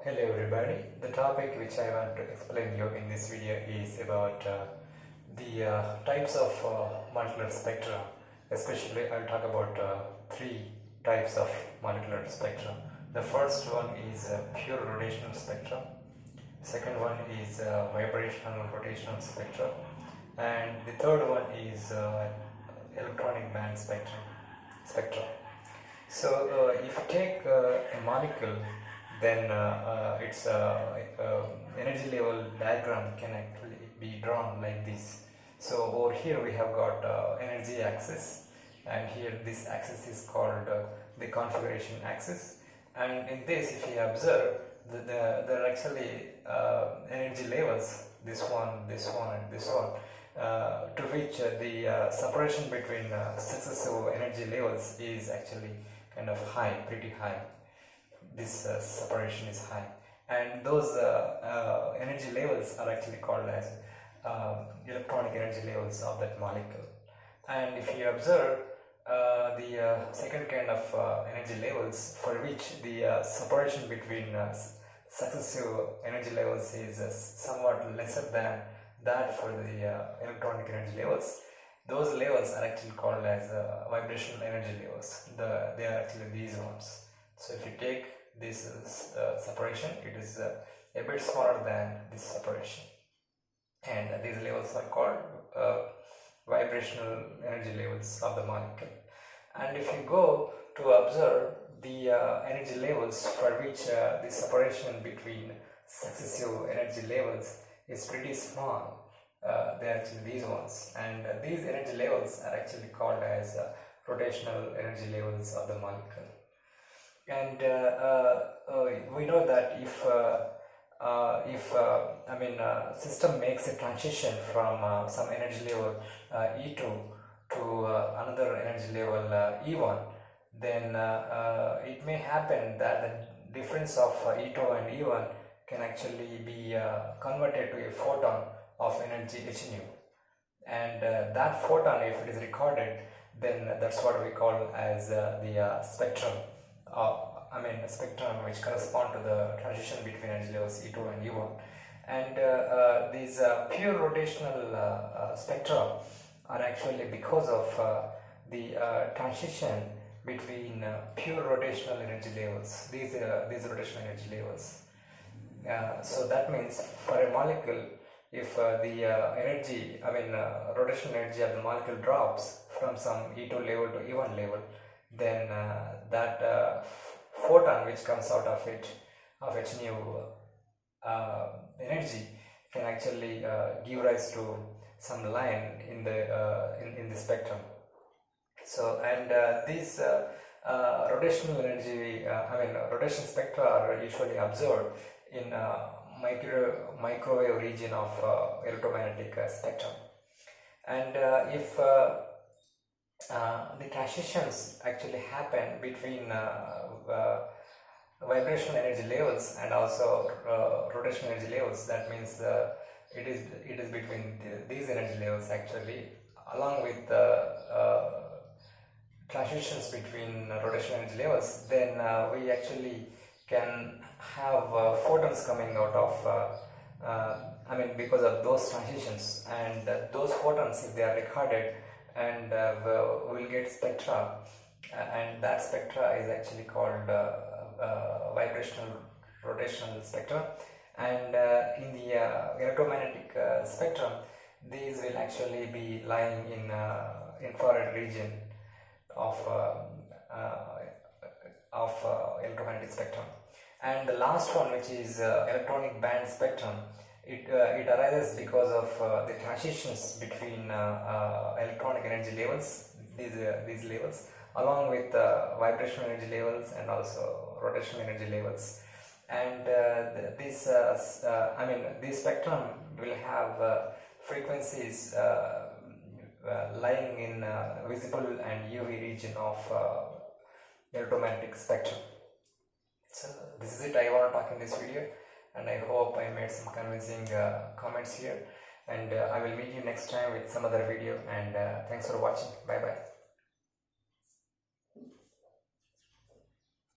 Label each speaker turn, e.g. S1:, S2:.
S1: Hello everybody, the topic which I want to explain you in this video is about the types of molecular spectra. Especially I'll talk about three types of molecular spectra. The first one is pure rotational spectra, second one is vibrational rotational spectra, and the third one is electronic band spectra. So if you take a molecule, then its energy level diagram can actually be drawn like this. So over here we have got energy axis, and here this axis is called the configuration axis, and in this, if you observe, there are actually energy levels, this one and this one, to which the separation between successive energy levels is actually kind of high, pretty high. This separation is high, and those energy levels are actually called as electronic energy levels of that molecule. And if you observe the second kind of energy levels, for which the separation between successive energy levels is somewhat lesser than that for the electronic energy levels, those levels are actually called as vibrational energy levels. They are actually these ones. So if you take this separation, it is a bit smaller than this separation, and these levels are called vibrational energy levels of the molecule. And if you go to observe the energy levels for which the separation between successive energy levels is pretty small, they are actually these ones, and these energy levels are actually called as rotational energy levels of the molecule. And we know that if system makes a transition from some energy level E2 to another energy level E1, then it may happen that the difference of E2 and E1 can actually be converted to a photon of energy hν, and that photon, if it is recorded, then that's what we call as the spectrum. Spectrum which correspond to the transition between energy levels E2 and E1. And these pure rotational spectra are actually because of the transition between pure rotational energy levels, these rotational energy levels. So that means for a molecule, if the rotational energy of the molecule drops from some E2 level to E1 level, then that photon which comes out of it, of hν energy, can actually give rise to some line in the spectrum. So, and these rotational energy, rotation spectra are usually observed in microwave region of electromagnetic spectrum. And if the transitions actually happen between vibrational energy levels and also rotational energy levels, that means it is between these energy levels actually, along with transitions between rotational energy levels, then we actually can have photons coming out of because of those transitions, and those photons, if they are recorded, and we will get spectra, and that spectra is actually called vibrational rotational spectra. And in the electromagnetic spectrum, these will actually be lying in infrared region of electromagnetic spectrum. And the last one, which is electronic band spectrum, it arises because of the transitions between electronic energy levels, these levels, along with vibrational energy levels and also rotational energy levels. And this spectrum will have frequencies lying in visible and UV region of electromagnetic spectrum. So this is it I want to talk in this video, and I hope I made some convincing comments here, and I will meet you next time with some other video, and thanks for watching. Bye bye.